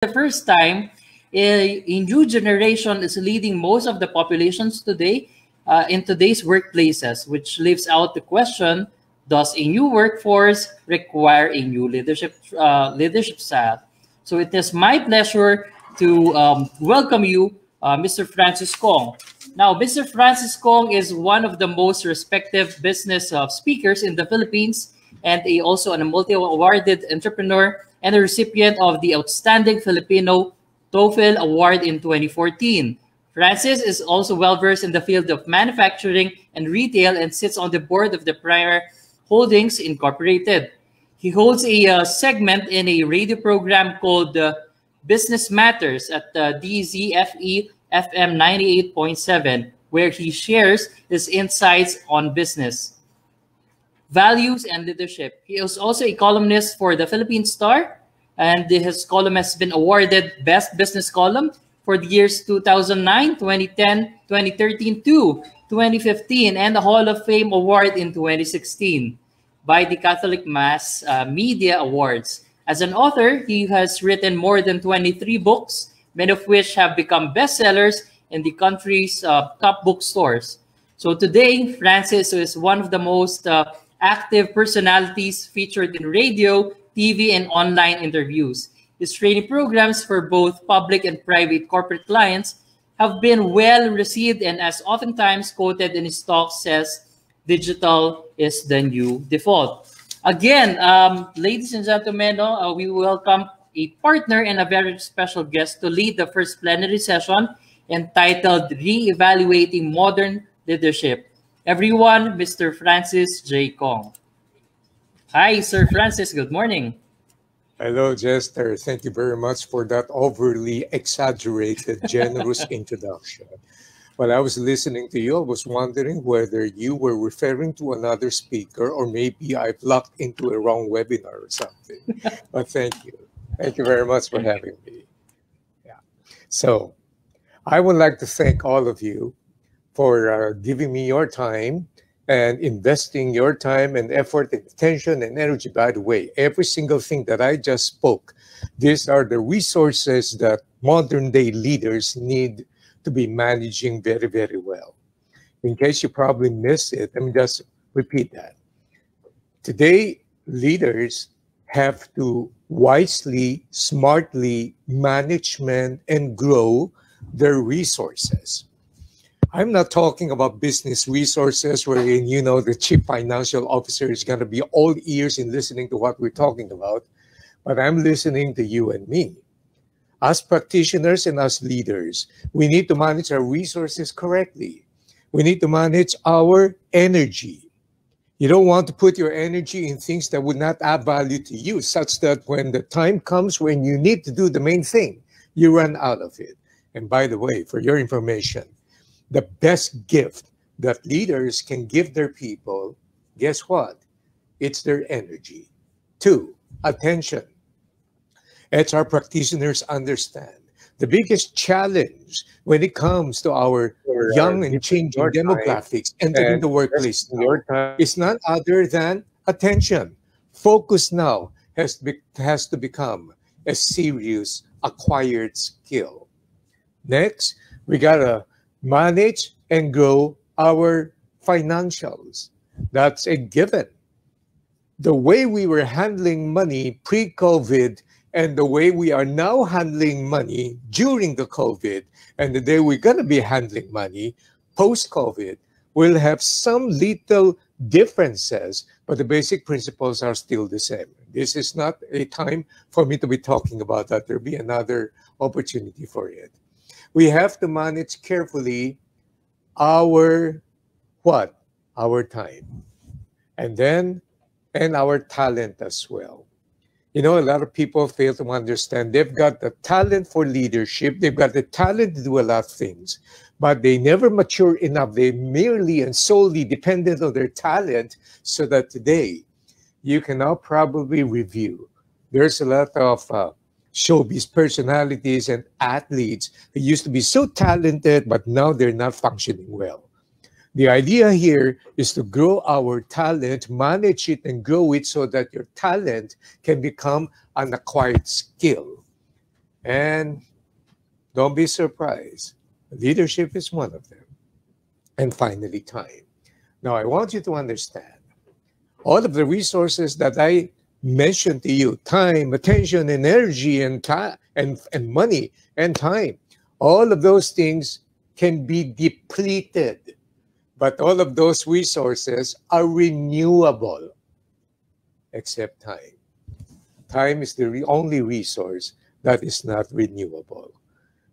the first time, a new generation is leading most of the populations today in today's workplaces, which leaves out the question: does a new workforce require a new leadership style? So it is my pleasure to welcome you, Mr. Francis Kong. Now, Mr. Francis Kong is one of the most respected business speakers in the Philippines, and also a multi-awarded entrepreneur and a recipient of the Outstanding Filipino TOEFL Award in 2014. Francis is also well-versed in the field of manufacturing and retail and sits on the board of the PHRA Holdings Incorporated. He holds a segment in a radio program called Business Matters at DZFE FM 98.7, where he shares his insights on business, values, and leadership. He is also a columnist for the Philippine Star, and his column has been awarded Best Business Column for the years 2009, 2010, 2013 to 2015, and the Hall of Fame Award in 2016 by the Catholic Mass Media Awards. As an author, he has written more than 23 books, many of which have become bestsellers in the country's top bookstores. So today, Francis is one of the most active personalities featured in radio, TV, and online interviews. His training programs for both public and private corporate clients have been well received, and as oftentimes quoted in his talk says, digital is the new default. Again, ladies and gentlemen, we welcome a partner and a very special guest to lead the first plenary session entitled Re-Evaluating Modern Leadership. Everyone, Mr. Francis J. Kong. Hi, Sir Francis. Good morning. Hello, Jester. Thank you very much for that overly exaggerated, generous introduction. While I was listening to you, I was wondering whether you were referring to another speaker or maybe I've locked into a wrong webinar or something. But thank you. Thank you very much for having me. Yeah. So I would like to thank all of you for giving me your time and investing your time and effort and attention and energy. By the way, every single thing that I just spoke, these are the resources that modern day leaders need to be managing very, very well. In case you probably missed it, let me just repeat that. Today, leaders have to wisely, smartly management and grow their resources. I'm not talking about business resources wherein, you know, the chief financial officer is going to be all ears in listening to what we're talking about, but I'm listening to you and me. As practitioners and as leaders, we need to manage our resources correctly. We need to manage our energy. You don't want to put your energy in things that would not add value to you, such that when the time comes when you need to do the main thing, you run out of it. And by the way, for your information, the best gift that leaders can give their people, guess what? It's their energy. 2, attention. HR practitioners understand the biggest challenge when it comes to our young and changing demographics entering the workplace now is none other than attention. Focus now has to become a serious acquired skill. Next, we gotta manage and grow our financials. That's a given. The way we were handling money pre-COVID and the way we are now handling money during the COVID and the day we're going to be handling money post-COVID will have some little differences, but the basic principles are still the same. This is not a time for me to be talking about that. There'll be another opportunity for it. We have to manage carefully our time, and our talent as well. You know, a lot of people fail to understand they've got the talent for leadership, they've got the talent to do a lot of things, but they never mature enough. They merely and solely dependent on their talent, so that today you can now probably review. There's a lot of showbiz personalities and athletes who used to be so talented, but now they're not functioning well. The idea here is to grow our talent, manage it and grow it so that your talent can become an acquired skill. And don't be surprised. Leadership is one of them. And finally, time. Now, I want you to understand all of the resources that I mentioned to you, time, attention, energy, and money and time, all of those things can be depleted. But all of those resources are renewable, except time. Time is the only resource that is not renewable.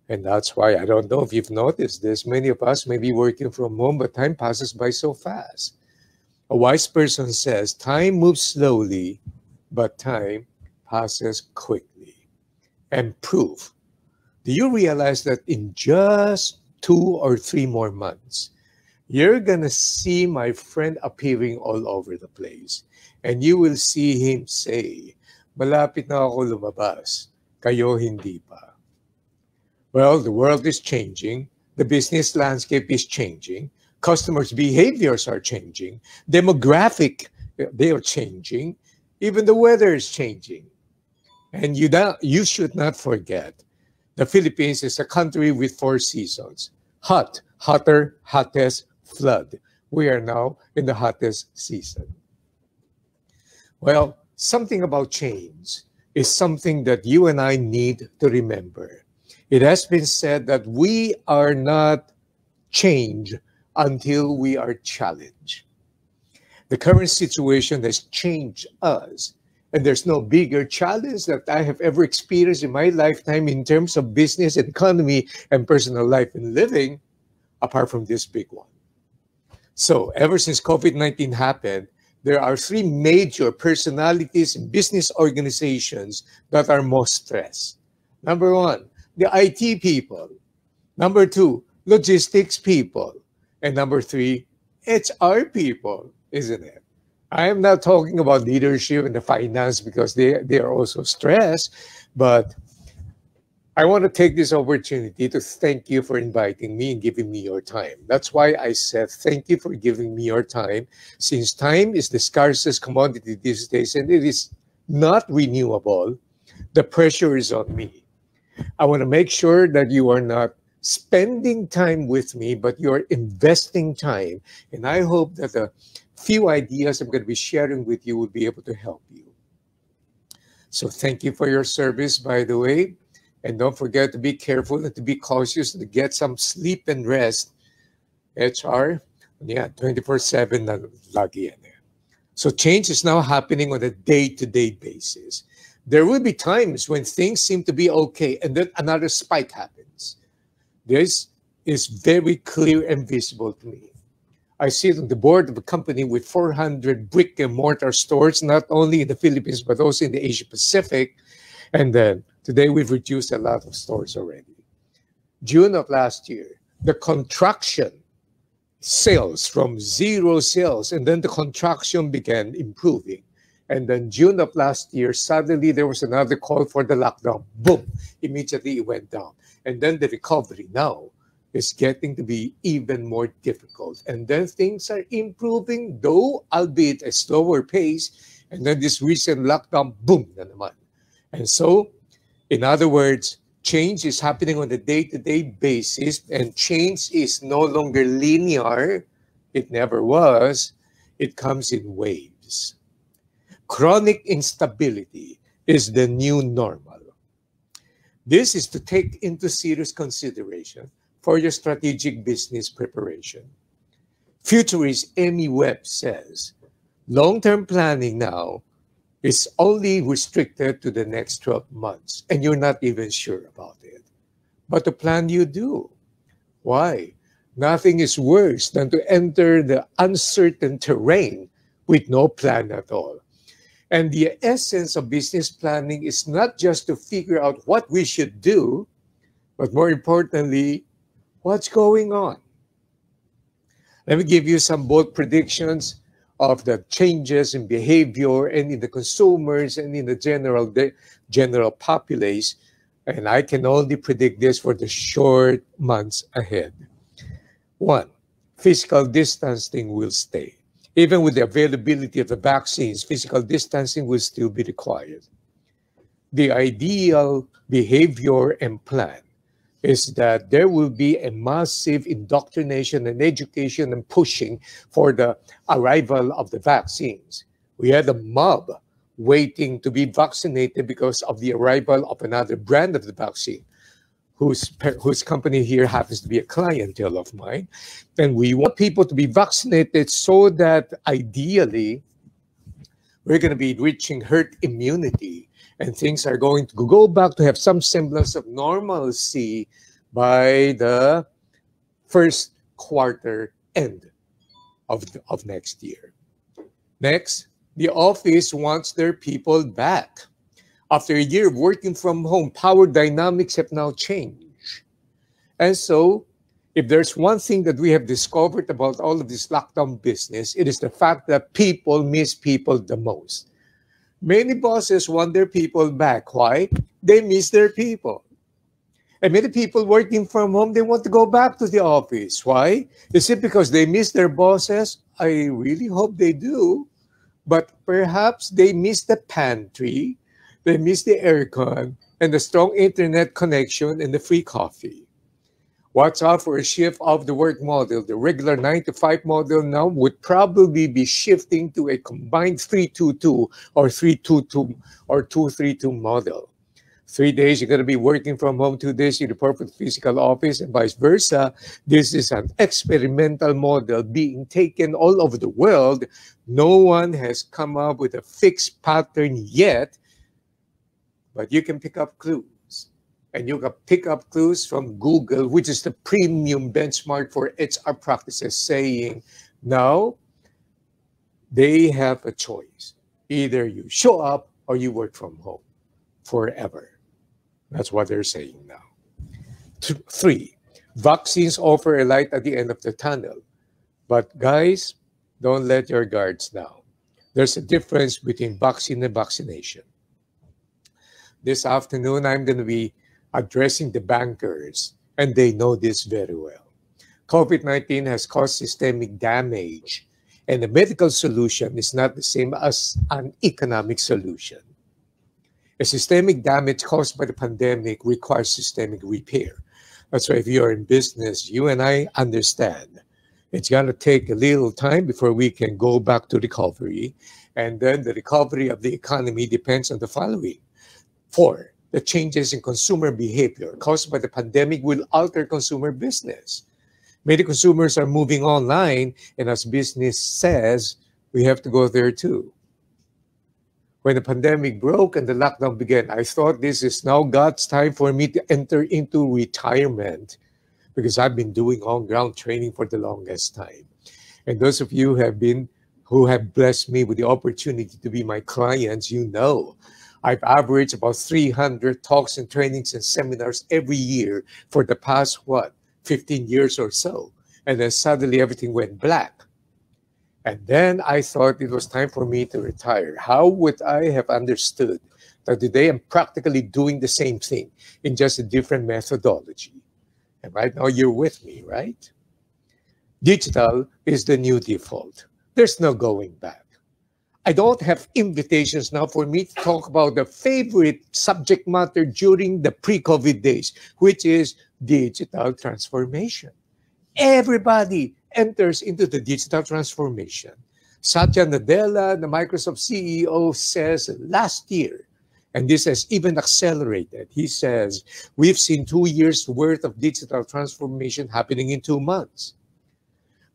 And that's why, I don't know if you've noticed this, many of us may be working from home, but time passes by so fast. A wise person says, time moves slowly, but time passes quickly. And proof. Do you realize that in just 2 or 3 more months, you're going to see my friend appearing all over the place. And you will see him say, malapit na ako lumabas, kayo hindi pa. Well, the world is changing. The business landscape is changing. Customers' behaviors are changing. Demographic, they are changing. Even the weather is changing. And you should not forget, the Philippines is a country with 4 seasons. Hot, hotter, hottest, flood. We are now in the hottest season. Well, something about change is something that you and I need to remember. It has been said that we are not changed until we are challenged. The current situation has changed us, and there's no bigger challenge that I have ever experienced in my lifetime in terms of business, economy, and personal life and living, apart from this big one. So ever since COVID-19 happened, there are 3 major personalities in business organizations that are most stressed. Number 1, the IT people. Number 2, logistics people. And number 3, HR people, isn't it? I am not talking about leadership and the finance because they are also stressed, but I want to take this opportunity to thank you for inviting me and giving me your time. That's why I said thank you for giving me your time, since time is the scarcest commodity these days and it is not renewable. The pressure is on me. I want to make sure that you are not spending time with me, but you're investing time. And I hope that the few ideas I'm going to be sharing with you will be able to help you. So thank you for your service, by the way. And don't forget to be careful and to be cautious, to get some sleep and rest. HR, 24/7 na lagi yan. So change is now happening on a day-to-day basis. There will be times when things seem to be okay, and then another spike happens. This is very clear and visible to me. I sit on the board of a company with 400 brick and mortar stores, not only in the Philippines, but also in the Asia Pacific. And then today we've reduced a lot of stores already. June of last year, the contraction, sales from 0 sales, and then the contraction began improving. And then June of last year, suddenly there was another call for the lockdown. Boom, immediately it went down. And then the recovery now is getting to be even more difficult. And then things are improving, though albeit a slower pace. And then this recent lockdown, boom, na naman. And so, in other words, change is happening on a day-to-day basis, and change is no longer linear. It never was. It comes in waves. Chronic instability is the new normal. This is to take into serious consideration for your strategic business preparation. Futurist Amy Webb says, long-term planning now is only restricted to the next 12 months, and you're not even sure about it. But the plan you do. Why? Nothing is worse than to enter the uncertain terrain with no plan at all. And the essence of business planning is not just to figure out what we should do, but more importantly, what's going on. Let me give you some bold predictions of the changes in behavior and in the consumers and in the general populace. And I can only predict this for the short months ahead. 1, physical distancing will stay. Even with the availability of the vaccines, physical distancing will still be required. The ideal behavior, and plan is that there will be a massive indoctrination and education and pushing for the arrival of the vaccines. We had a mob waiting to be vaccinated because of the arrival of another brand of the vaccine, whose company here happens to be a clientele of mine. And we want people to be vaccinated so that ideally we're going to be reaching herd immunity and things are going to go back to have some semblance of normalcy by the first quarter end of next year. Next, the office wants their people back. After a year of working from home, power dynamics have now changed. And so, if there's one thing that we have discovered about all of this lockdown business, it is the fact that people miss people the most. Many bosses want their people back. Why? They miss their people. And many people working from home, they want to go back to the office. Why? Is it because they miss their bosses? I really hope they do. But perhaps they miss the pantry, they miss the aircon, and the strong internet connection and the free coffee. Watch out for a shift of the work model. The regular 9-to-5 model now would probably be shifting to a combined 3-2-2 or 3-2-2 or 2-3-2 model. 3 days you're going to be working from home, 2 days you report for the physical office, and vice versa. This is an experimental model being taken all over the world. No one has come up with a fixed pattern yet, but you can pick up clues. And you can pick up clues from Google, which is the premium benchmark for HR practices, saying now they have a choice. Either you show up or you work from home forever. That's what they're saying now. 3, vaccines offer a light at the end of the tunnel. But guys, don't let your guards down. There's a difference between vaccine and vaccination. This afternoon, I'm going to be addressing the bankers, and they know this very well. COVID-19 has caused systemic damage, and the medical solution is not the same as an economic solution. A systemic damage caused by the pandemic requires systemic repair. That's why if you're in business, you and I understand it's going to take a little time before we can go back to recovery, and then the recovery of the economy depends on the following. 4, the changes in consumer behavior caused by the pandemic will alter consumer business. Many consumers are moving online, and as business says, we have to go there too. When the pandemic broke and the lockdown began, I thought this is now God's time for me to enter into retirement because I've been doing on-ground training for the longest time. And those of you who have blessed me with the opportunity to be my clients, you know I've averaged about 300 talks and trainings and seminars every year for the past, 15 years or so. And then suddenly everything went black. And then I thought it was time for me to retire. How would I have understood that today I'm practically doing the same thing in just a different methodology? And right now you're with me, right? Digital is the new default. There's no going back. I don't have invitations now for me to talk about the favorite subject matter during the pre-COVID days, which is digital transformation. Everybody enters into the digital transformation. Satya Nadella, the Microsoft CEO, says last year, and this has even accelerated, he says, we've seen 2 years worth of digital transformation happening in 2 months.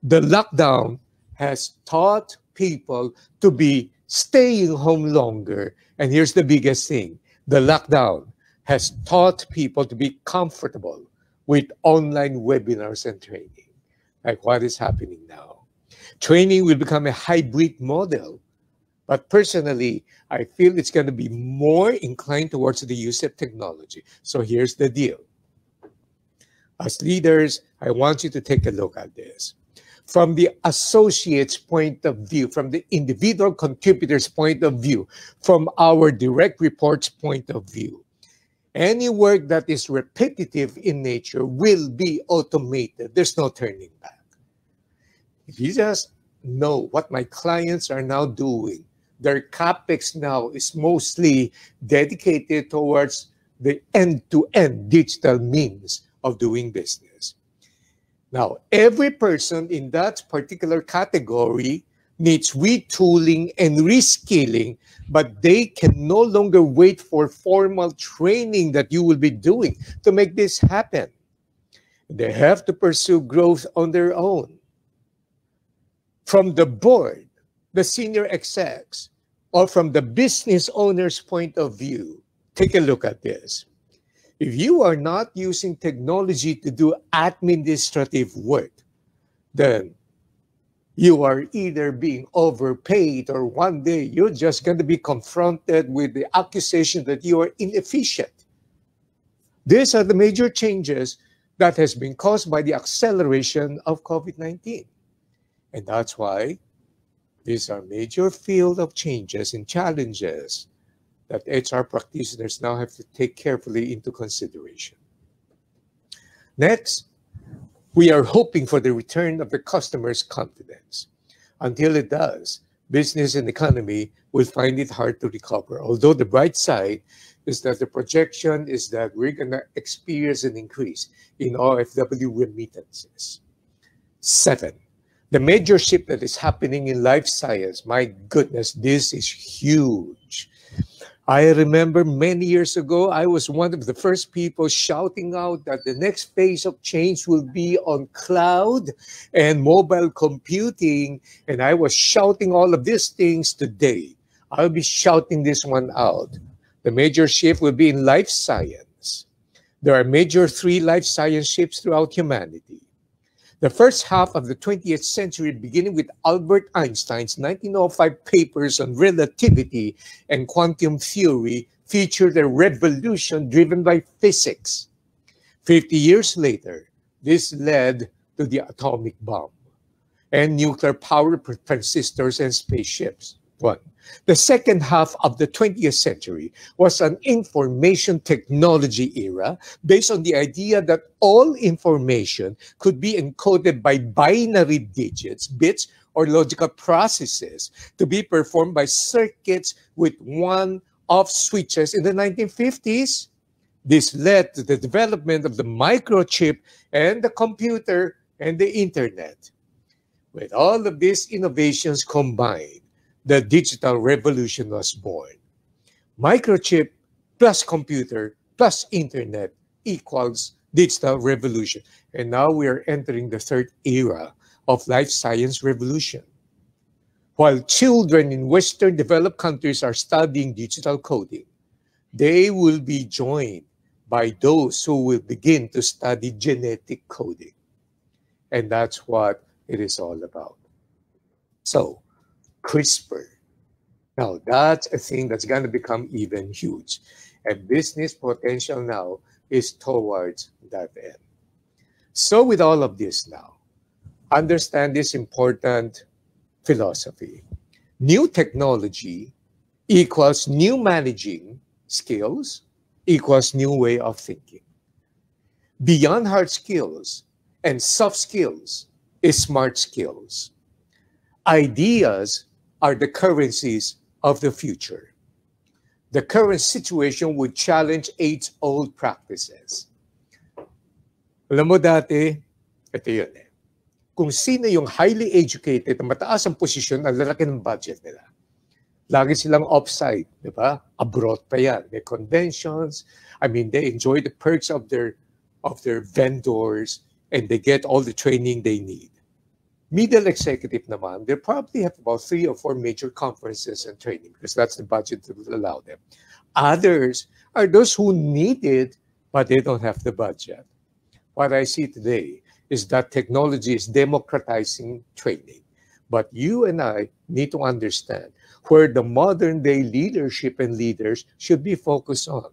The lockdown has taught people to be staying home longer. And here's the biggest thing. The lockdown has taught people to be comfortable with online webinars and training, like what is happening now. Training will become a hybrid model. But personally, I feel it's going to be more inclined towards the use of technology. So here's the deal. As leaders, I want you to take a look at this. From the associate's point of view, from the individual contributor's point of view, from our direct reports' point of view, any work that is repetitive in nature will be automated. There's no turning back. If you just know what my clients are now doing, their CapEx now is mostly dedicated towards the end-to-end digital means of doing business. Now, every person in that particular category needs retooling and reskilling, but they can no longer wait for formal training that you will be doing to make this happen. They have to pursue growth on their own. From the board, the senior execs, or from the business owner's point of view, take a look at this. If you are not using technology to do administrative work, then you are either being overpaid or one day you're just going to be confronted with the accusation that you are inefficient. These are the major changes that has been caused by the acceleration of COVID-19. And that's why these are major field of changes and challenges that HR practitioners now have to take carefully into consideration. Next, we are hoping for the return of the customer's confidence. Until it does, business and economy will find it hard to recover. Although the bright side is that the projection is that we're going to experience an increase in OFW remittances. 7, the major shift that is happening in life science. My goodness, this is huge. I remember many years ago, I was one of the first people shouting out that the next phase of change will be on cloud and mobile computing. And I was shouting all of these things today. I'll be shouting this one out. The major shift will be in life science. There are major 3 life science shifts throughout humanity. The first half of the 20th century, beginning with Albert Einstein's 1905 papers on relativity and quantum theory, featured a revolution driven by physics. 50 years later, this led to the atomic bomb and nuclear power transistors and spaceships. 1. The second half of the 20th century was an information technology era based on the idea that all information could be encoded by binary digits, bits, or logical processes to be performed by circuits with one-off switches in the 1950s. This led to the development of the microchip and the computer and the internet. With all of these innovations combined, the digital revolution was born. Microchip plus computer plus internet equals digital revolution. And now we are entering the 3rd era of life science revolution. While children in Western developed countries are studying digital coding, they will be joined by those who will begin to study genetic coding. And that's what it is all about. So, CRISPR. Now, that's a thing that's going to become even huge. And business potential now is towards that end. So with all of this now, understand this important philosophy. New technology equals new managing skills equals new way of thinking. Beyond hard skills and soft skills is smart skills. Ideas are the currencies of the future. The current situation would challenge age-old practices. Alam mo dati, ito yun eh. Kung sino yung highly educated, mataas ang posisyon, ang lalaki ng budget nila. Lagi silang off-site, di ba? Abroad pa yan. May conventions. I mean, they enjoy the perks of their vendors and they get all the training they need. Middle executive naman, they probably have about 3 or 4 major conferences and training because that's the budget that will allow them. Others are those who need it, but they don't have the budget. What I see today is that technology is democratizing training. But you and I need to understand where the modern day leadership and leaders should be focused on.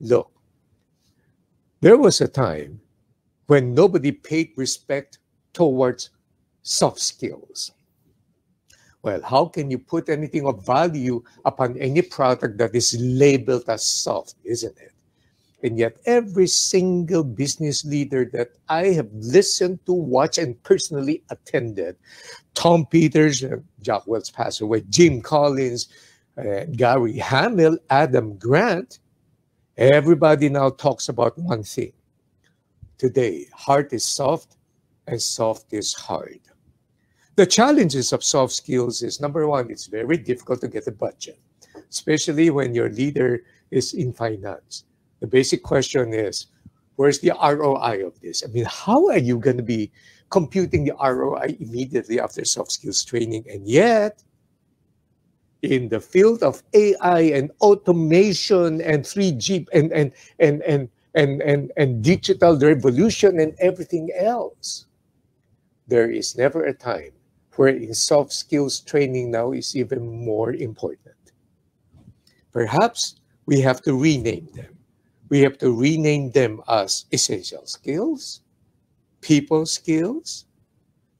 Look, there was a time when nobody paid respect towards soft skills. Well, how can you put anything of value upon any product that is labeled as soft, isn't it? And yet every single business leader that I have listened to, watched, and personally attended, Tom Peters, Jack Welch passed away, Jim Collins, Gary Hamill, Adam Grant, Everybody now talks about one thing. Today, hard is soft and soft is hard. The challenges of soft skills is, number one, it's very difficult to get a budget, especially when your leader is in finance. The basic question is, where's the ROI of this? I mean, how are you going to be computing the ROI immediately after soft skills training? And yet, in the field of AI and automation and 3G and digital revolution and everything else, there is never a time where in soft skills training now is even more important. Perhaps we have to rename them. We have to rename them as essential skills, people skills,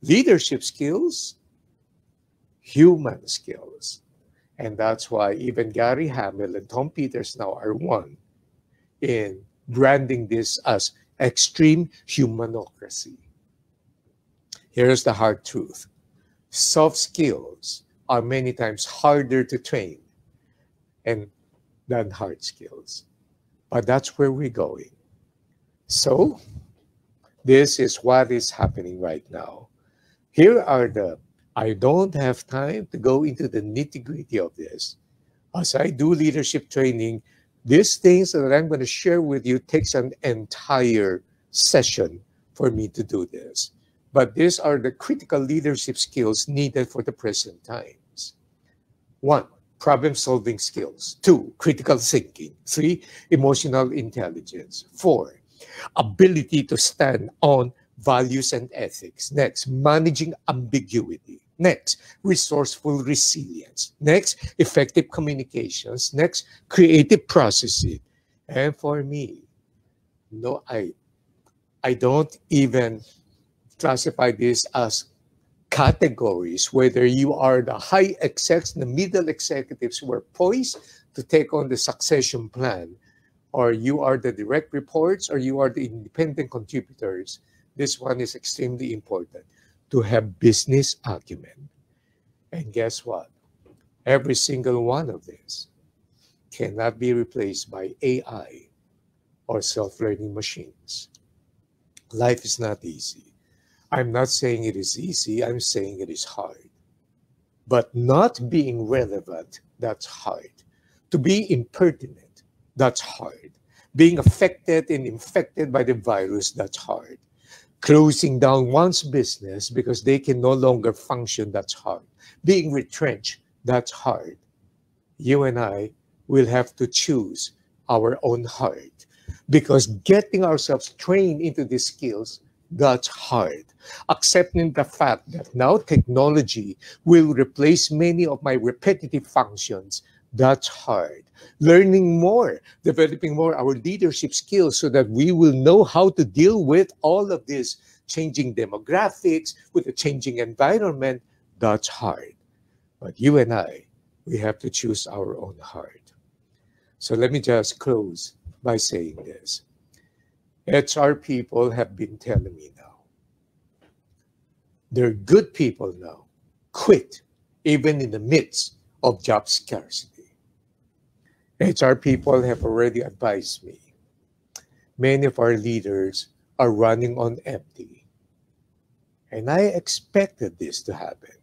leadership skills, human skills. And that's why even Gary Hamel and Tom Peters now are one in branding this as extreme humanocracy. Here's the hard truth. Soft skills are many times harder to train than hard skills. But that's where we're going. So, this is what is happening right now. Here are I don't have time to go into the nitty-gritty of this. As I do leadership training, these things that I'm going to share with you takes an entire session for me to do this. But these are the critical leadership skills needed for the present times. 1, problem-solving skills. 2, critical thinking. 3, emotional intelligence. 4, ability to stand on values and ethics. Next, managing ambiguity. Next, resourceful resilience. Next, effective communications. Next, creative processing. And for me, no, I don't even classify this as categories, whether you are the high execs, the middle executives who are poised to take on the succession plan, or you are the direct reports, or you are the independent contributors. This one is extremely important, to have business acumen. And guess what? Every single one of these cannot be replaced by AI or self-learning machines. Life is not easy. I'm not saying it is easy, I'm saying it is hard. But not being relevant, that's hard. To be impertinent, that's hard. Being affected and infected by the virus, that's hard. Closing down one's business because they can no longer function, that's hard. Being retrenched, that's hard. You and I will have to choose our own heart, because getting ourselves trained into these skills, that's hard. Accepting the fact that now technology will replace many of my repetitive functions, that's hard. Learning more, developing more our leadership skills so that we will know how to deal with all of this changing demographics, with the changing environment, that's hard. But you and I, we have to choose our own heart. So let me just close by saying this. HR people have been telling me now, they're good people now, quit even in the midst of job scarcity. HR people have already advised me, many of our leaders are running on empty. And I expected this to happen.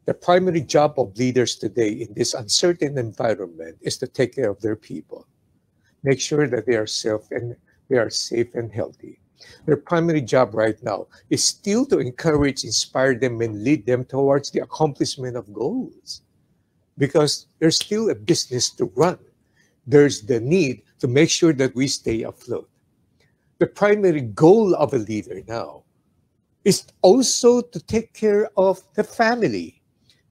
The primary job of leaders today in this uncertain environment is to take care of their people, make sure that they are safe and healthy. Their primary job right now is still to encourage, inspire them, and lead them towards the accomplishment of goals, because there's still a business to run. There's the need to make sure that we stay afloat. The primary goal of a leader now is also to take care of the family,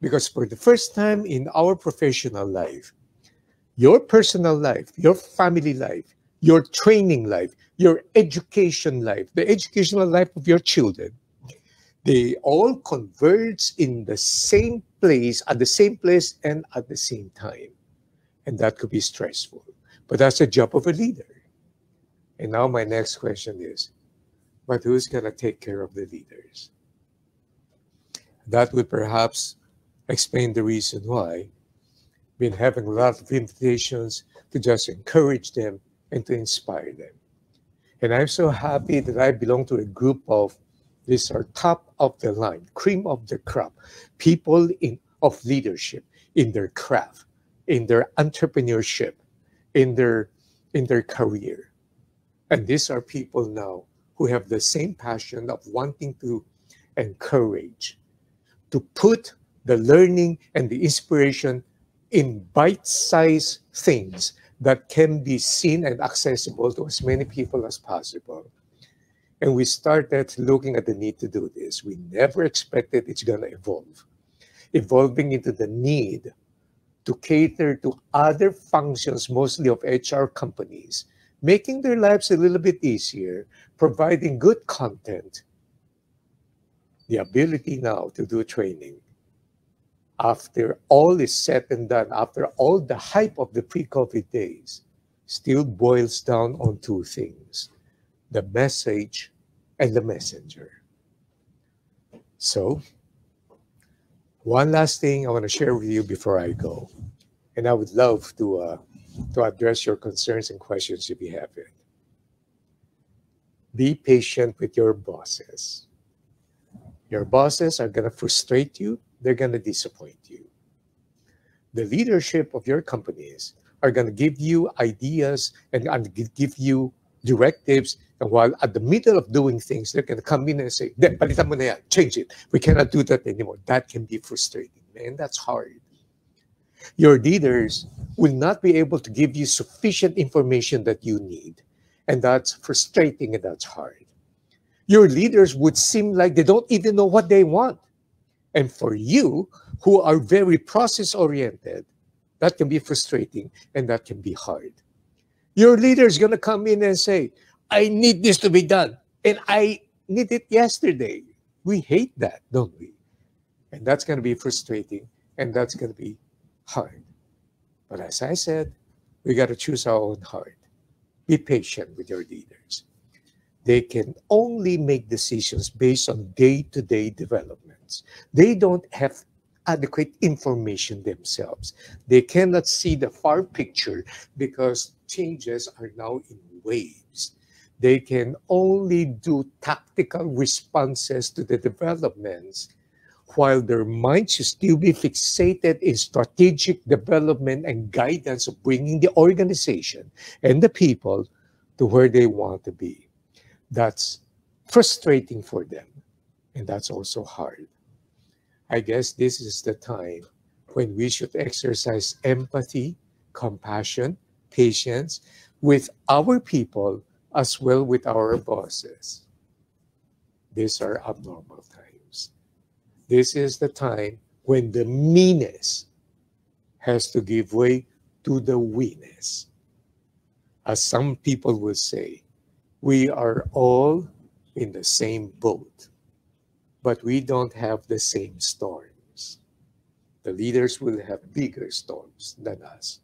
because for the first time in our professional life, your personal life, your family life, your training life, your education life, the educational life of your children, they all converge in the same place, at the same place and at the same time. And that could be stressful. But that's the job of a leader. And now my next question is, but who's going to take care of the leaders? That would perhaps explain the reason why we've been having a lot of invitations to just encourage them and to inspire them. And I'm so happy that I belong to a group of, these are top of the line, cream of the crop, people of leadership in their craft, in their entrepreneurship, in their career. And these are people now who have the same passion of wanting to encourage, to put the learning and the inspiration in bite-sized things that can be seen and accessible to as many people as possible. And we started looking at the need to do this. We never expected it's going to evolve, evolving into the need to cater to other functions, mostly of HR companies, making their lives a little bit easier, providing good content, the ability now to do training. After all is said and done, after all the hype of the pre-COVID days, still boils down on two things: the message and the messenger. So, one last thing I want to share with you before I go, and I would love to address your concerns and questions if you have it. Be patient with your bosses. Your bosses are going to frustrate you. They're going to disappoint you. The leadership of your companies are going to give you ideas and give you directives. And while at the middle of doing things, they're going to come in and say, palitan mo na yan, change it. We cannot do that anymore. That can be frustrating, man. That's hard. Your leaders will not be able to give you sufficient information that you need. And that's frustrating and that's hard. Your leaders would seem like they don't even know what they want. And for you, who are very process-oriented, that can be frustrating and that can be hard. Your leader is going to come in and say, I need this to be done, and I need it yesterday. We hate that, don't we? And that's going to be frustrating, and that's going to be hard. But as I said, we got to choose our own heart. Be patient with your leaders. They can only make decisions based on day-to-day developments. They don't have adequate information themselves. They cannot see the far picture because changes are now in waves. They can only do tactical responses to the developments, while their minds should still be fixated in strategic development and guidance of bringing the organization and the people to where they want to be. That's frustrating for them, and that's also hard. I guess this is the time when we should exercise empathy, compassion, patience with our people as well with our bosses. These are abnormal times. This is the time when the meanness has to give way to the we-ness. As some people will say, we are all in the same boat, but we don't have the same storms. The leaders will have bigger storms than us.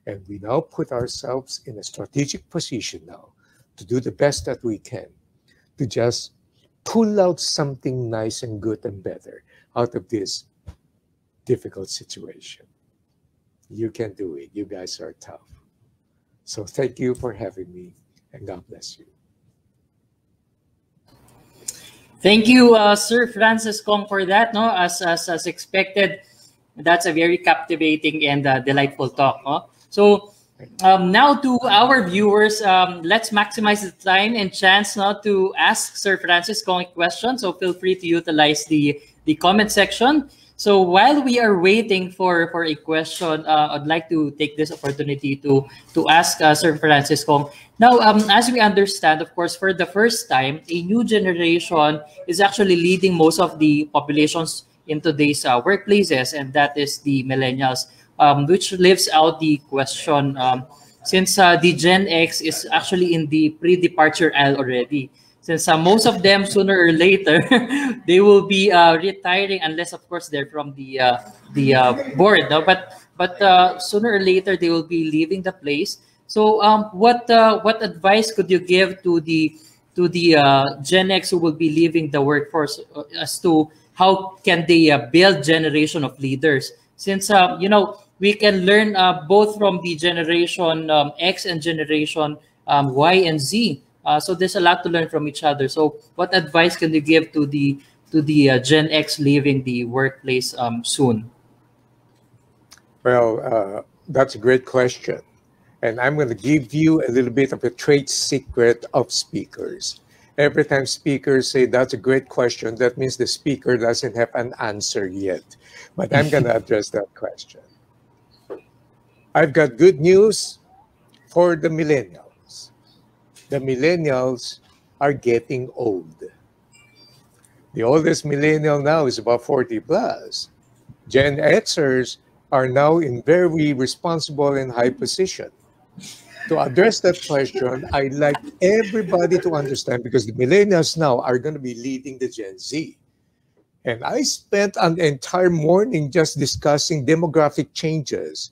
And we now put ourselves in a strategic position now to do the best that we can, to just pull out something nice and good and better out of this difficult situation. You can do it. You guys are tough. So thank you for having me, and God bless you. Thank you, Sir Francis Kong, for that. No, as expected, that's a very captivating and delightful talk. No? So now to our viewers, let's maximize the time and chance not to ask Sir Francis Kong a question. So feel free to utilize the comment section. So while we are waiting for a question, I'd like to take this opportunity to ask Sir Francis Kong. Now, as we understand, of course, for the first time, a new generation is actually leading most of the populations in today's workplaces, and that is the millennials, which leaves out the question, since the Gen X is actually in the pre-departure aisle already. Since most of them, sooner or later, they will be retiring, unless, of course, they're from the board. No? But sooner or later, they will be leaving the place. So, what advice could you give to the Gen X who will be leaving the workforce as to how can they build generation of leaders? Since we can learn both from the generation X and generation Y and Z. So there's a lot to learn from each other. So what advice can you give to the Gen X leaving the workplace soon? Well, that's a great question. And I'm going to give you a little bit of a trade secret of speakers. Every time speakers say that's a great question, that means the speaker doesn't have an answer yet. But I'm going to address that question. I've got good news for the millennials. The millennials are getting old. The oldest millennial now is about 40 plus. Gen Xers are now in very responsible and high position. To address that question, I'd like everybody to understand, because the millennials now are going to be leading the Gen Z. And I spent an entire morning just discussing demographic changes.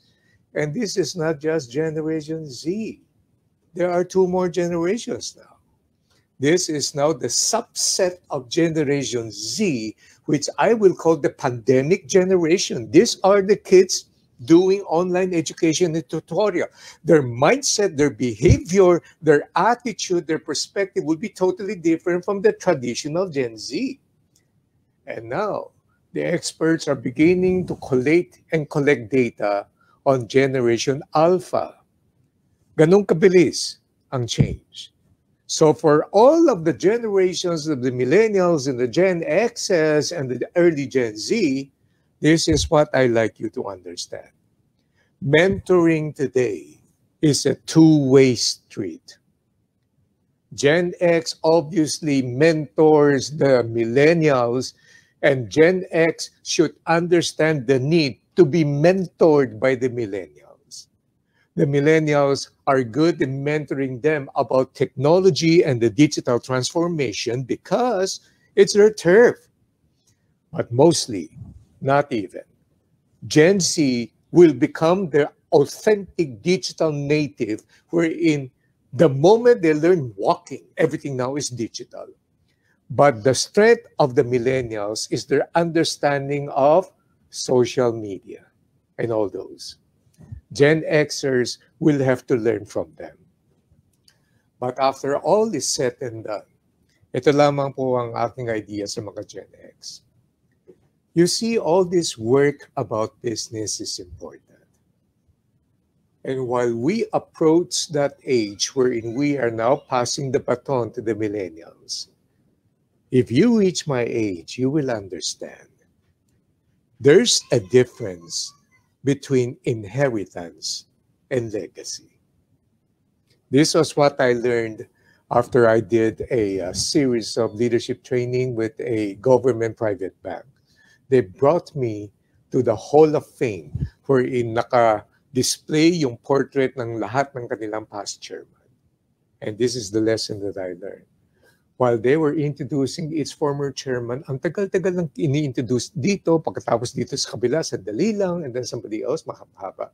And this is not just Generation Z. There are two more generations now. This is now the subset of Generation Z, which I will call the pandemic generation. These are the kids doing online education and tutorial. Their mindset, their behavior, their attitude, their perspective will be totally different from the traditional Gen Z. And now the experts are beginning to collect data on Generation Alpha. Ganun kabilis ang change. So for all of the generations of the millennials and the Gen Xs and the early Gen Z, this is what I like you to understand. Mentoring today is a two-way street. Gen X obviously mentors the millennials, and Gen X should understand the need to be mentored by the millennials. The millennials are good in mentoring them about technology and the digital transformation because it's their turf. But mostly, not even. Gen Z will become the authentic digital native, wherein the moment they learn walking, everything now is digital. But the strength of the millennials is their understanding of social media and all those. Gen Xers will have to learn from them. But after all is said and done, ito lamang po ang aking idea sa mga Gen X. You see, all this work about business is important. And while we approach that age wherein we are now passing the baton to the millennials, if you reach my age, you will understand. There's a difference between inheritance and legacy. This was what I learned after I did a series of leadership training with a government private bank. They brought me to the Hall of Fame wherein naka-display yung portrait ng lahat ng kanilang past chairman. And this is the lesson that I learned. While they were introducing its former chairman, ang tagal-tagal lang ini-introduce dito, pagkatapos dito sa kabila, sandali lang, and then somebody else, mahaba.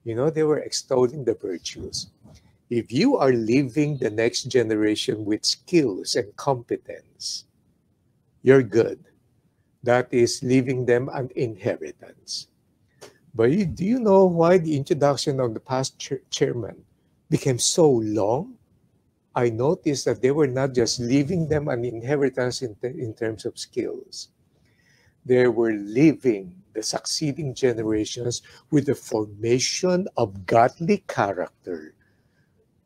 You know, they were extolling the virtues. If you are leaving the next generation with skills and competence, you're good. That is leaving them an inheritance. But do you know why the introduction of the past chairman became so long? I noticed that they were not just leaving them an inheritance in terms of skills. They were leaving the succeeding generations with the formation of godly character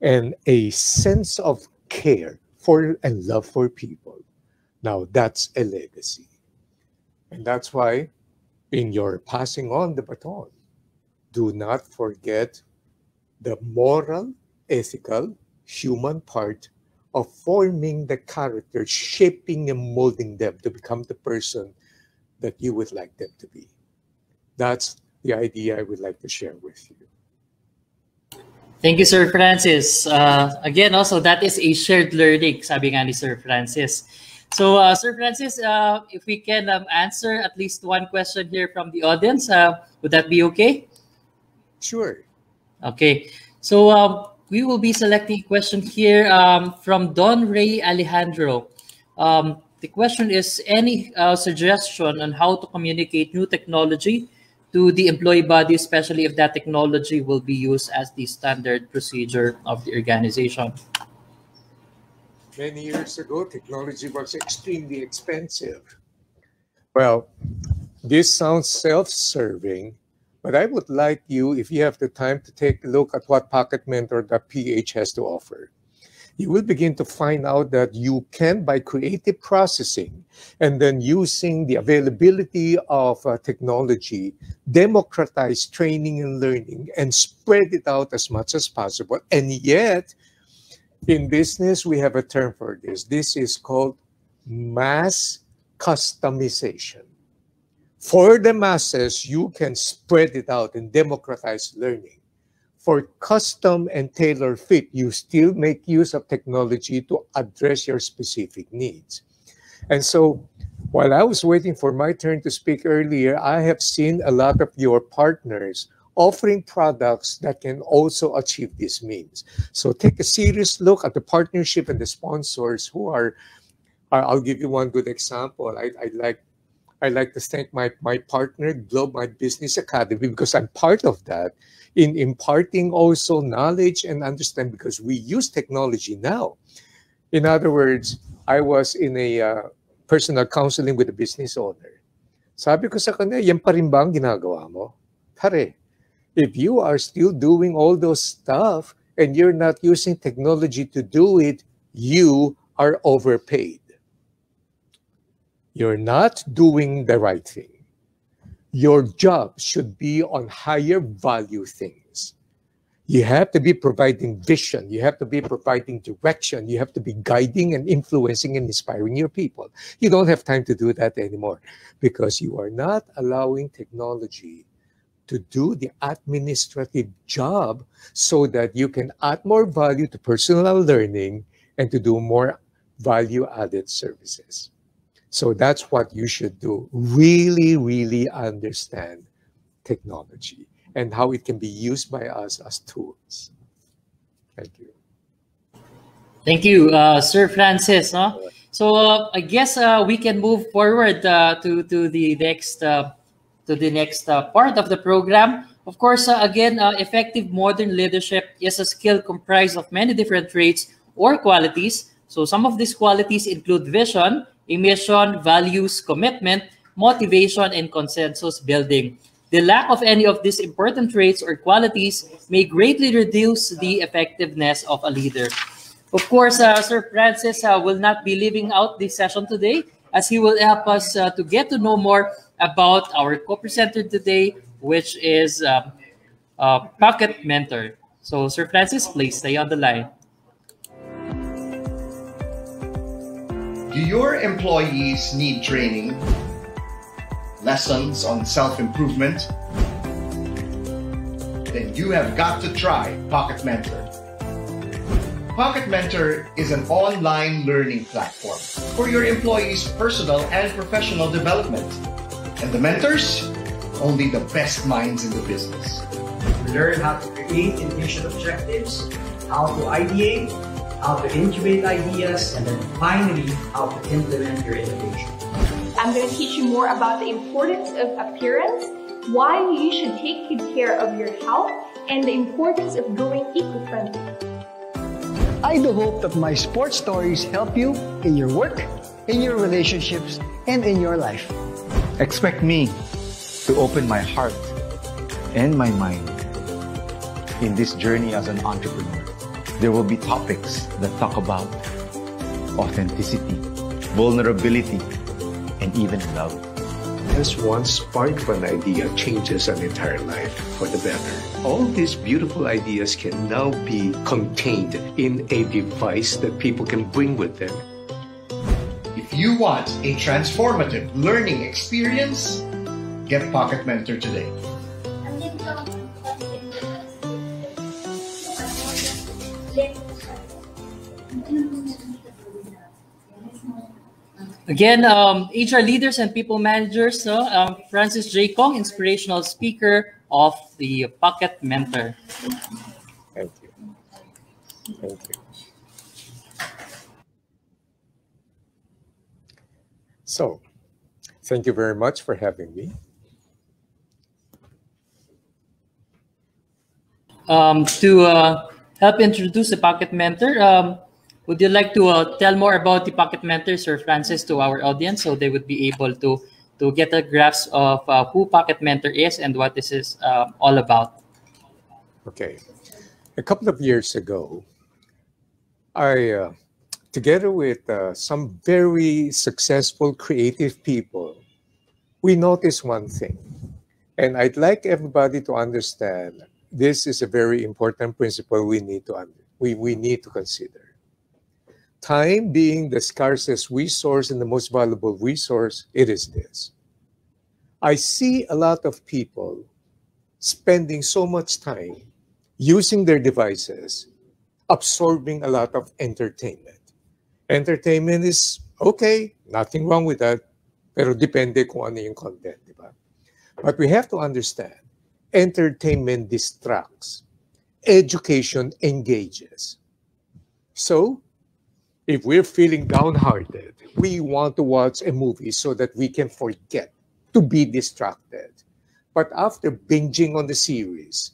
and a sense of care for and love for people. Now, that's a legacy. And that's why in your passing on the baton, do not forget the moral, ethical, human part of forming the character, shaping and molding them to become the person that you would like them to be. That's the idea I would like to share with you. Thank you, Sir Francis. Again, also, that is a shared learning, sabi nga ni Sir Francis. So, Sir Francis, if we can answer at least one question here from the audience, would that be okay? Sure. Okay. So, we will be selecting a question here from Don Ray Alejandro. The question is, any suggestion on how to communicate new technology to the employee body, especially if that technology will be used as the standard procedure of the organization. Many years ago, technology was extremely expensive. Well, this sounds self-serving, but I would like you, if you have the time, to take a look at what PocketMentor.ph has to offer. You will begin to find out that you can, by creative processing and then using the availability of technology, democratize training and learning and spread it out as much as possible. And yet, in business, we have a term for this. This is called mass customization. For the masses, you can spread it out and democratize learning. For custom and tailor fit, you still make use of technology to address your specific needs. And so, while I was waiting for my turn to speak earlier, I have seen a lot of your partners offering products that can also achieve these means. So take a serious look at the partnership and the sponsors who are, I'll give you one good example. I'd like to thank my partner, Globe My Business Academy, because I'm part of that, in imparting also knowledge and understanding, because we use technology now. In other words, I was in a personal counseling with a business owner. Sabi ko sa kanya, yan pa rin ba ang ginagawa mo? Pare, if you are still doing all those stuff and you're not using technology to do it, you are overpaid. You're not doing the right thing. Your job should be on higher value things. You have to be providing vision. You have to be providing direction. You have to be guiding and influencing and inspiring your people. You don't have time to do that anymore because you are not allowing technology to do the administrative job so that you can add more value to personal learning and to do more value-added services. So that's what you should do. Really, really understand technology and how it can be used by us as tools. Thank you. Thank you, Sir Francis. Huh? So I guess we can move forward to the next part of the program. Of course, again, effective modern leadership is a skill comprised of many different traits or qualities. So some of these qualities include vision, mission, values, commitment, motivation, and consensus building. The lack of any of these important traits or qualities may greatly reduce the effectiveness of a leader. Of course, Sir Francis will not be leaving out this session today, as he will help us to get to know more about our co-presenter today, which is Pocket Mentor. So, Sir Francis, please stay on the line. Do your employees need training? Lessons on self-improvement? Then you have got to try Pocket Mentor. Pocket Mentor is an online learning platform for your employees' personal and professional development. And the mentors? Only the best minds in the business. Learn how to create innovation objectives, how to ideate, how to incubate ideas, and then finally, how to implement your innovation. I'm going to teach you more about the importance of appearance, why you should take good care of your health, and the importance of going eco-friendly. I do hope that my sports stories help you in your work, in your relationships, and in your life. Expect me to open my heart and my mind in this journey as an entrepreneur. There will be topics that talk about authenticity, vulnerability, and even love. As one spark of an idea changes an entire life for the better. All these beautiful ideas can now be contained in a device that people can bring with them. If you want a transformative learning experience, get Pocket Mentor today. Again, HR leaders and people managers, Francis J. Kong, inspirational speaker of the Pocket Mentor. Thank you. Thank you. So, thank you very much for having me. To help introduce the Pocket Mentor, would you like to tell more about the Pocket Mentor, Sir Francis, to our audience, so they would be able to get a grasp of who Pocket Mentor is and what this is all about? Okay. A couple of years ago, I, together with some very successful creative people, we noticed one thing. And I'd like everybody to understand this is a very important principle we need to consider. Time being the scarcest resource and the most valuable resource, it is this. I see a lot of people spending so much time using their devices, absorbing a lot of entertainment. Entertainment is okay, nothing wrong with that, pero depende kung ano yung content, di ba? But we have to understand, entertainment distracts, education engages. So, if we're feeling downhearted, we want to watch a movie so that we can forget, to be distracted. But after binging on the series,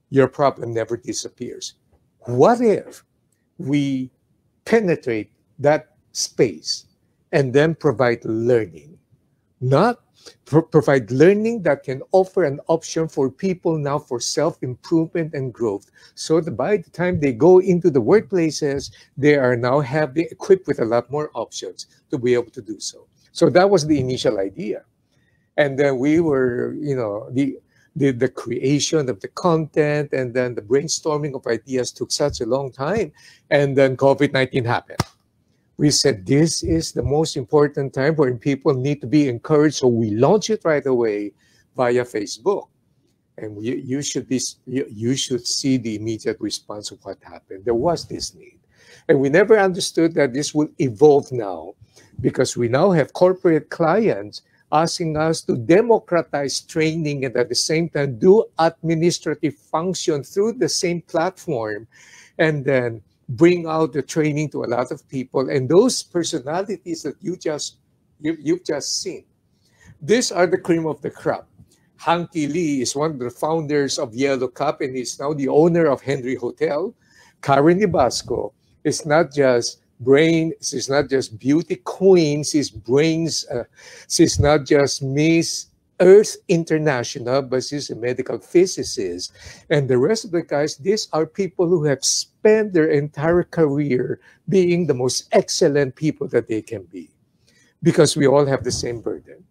your problem never disappears. What if we penetrate that space and then provide learning? Not provide learning that can offer an option for people now for self-improvement and growth, so that by the time they go into the workplaces, they are now equipped with a lot more options to be able to do so. So that was the initial idea. And then we were, the creation of the content and then the brainstorming of ideas took such a long time. And then COVID-19 happened. We said, this is the most important time when people need to be encouraged. So we launched it right away via Facebook. And you should see the immediate response of what happened. There was this need. And we never understood that this would evolve now, because we now have corporate clients asking us to democratize training and at the same time do administrative function through the same platform, and then bring out the training to a lot of people. And those personalities that you've just seen, these are the cream of the crop. Hanky Lee is one of the founders of Yellow Cup and is now the owner of Henry Hotel. Karen Ibasco is not just she's not just beauty queen, she's not just Miss Earth International, but she's a medical physicist. And the rest of the guys, these are people who have spent their entire career being the most excellent people that they can be, because we all have the same burden.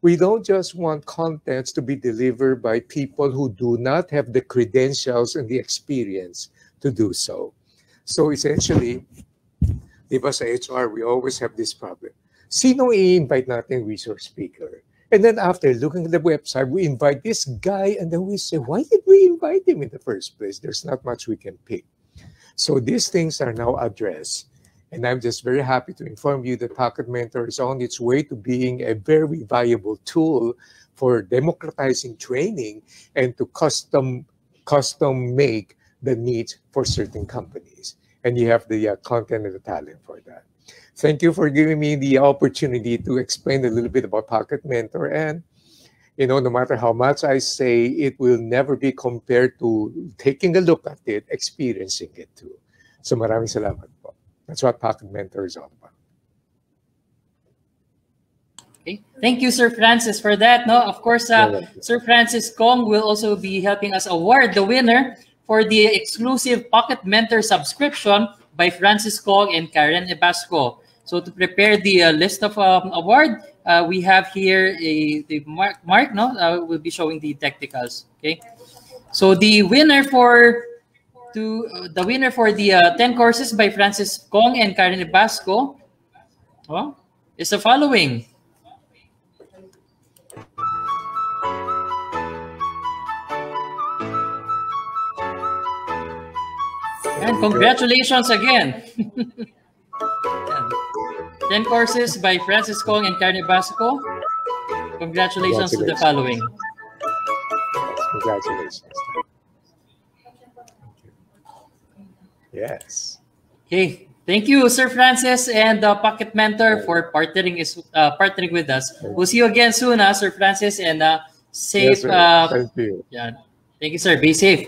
We don't just want contents to be delivered by people who do not have the credentials and the experience to do so. So essentially, diba sa HR, we always have this problem. Sino i-invite natin resource speaker? And then after looking at the website, we invite this guy, and then we say, why did we invite him in the first place? There's not much we can pick. So these things are now addressed. And I'm just very happy to inform you that Pocket Mentor is on its way to being a very viable tool for democratizing training and to custom make the needs for certain companies. And you have the content and the talent for that. Thank you for giving me the opportunity to explain a little bit about Pocket Mentor. And, no matter how much I say, it will never be compared to taking a look at it, experiencing it too. So maraming salamat po. That's what Pocket Mentor is all about. Okay. Thank you, Sir Francis, for that. No, of course, Sir Francis Kong will also be helping us award the winner for the exclusive Pocket Mentor subscription by Francis Kong and Karen Ebasco. So to prepare the list of award, we have here the Mark. We'll be showing the technicals. Okay. So the winner for the 10 courses by Francis Kong and Karen Ebasco is the following. And congratulations again. 10 courses by Francis Kong and Karen Ebasco. Congratulations to the following. Congratulations. Yes. Okay. Thank you, Sir Francis and Pocket Mentor for partnering with us. We'll see you again soon, Sir Francis, and safe. Yes, thank you. Yeah. Thank you, sir. Be safe.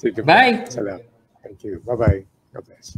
Sige po. Bye. Salamat. Thank you. Bye-bye. God bless.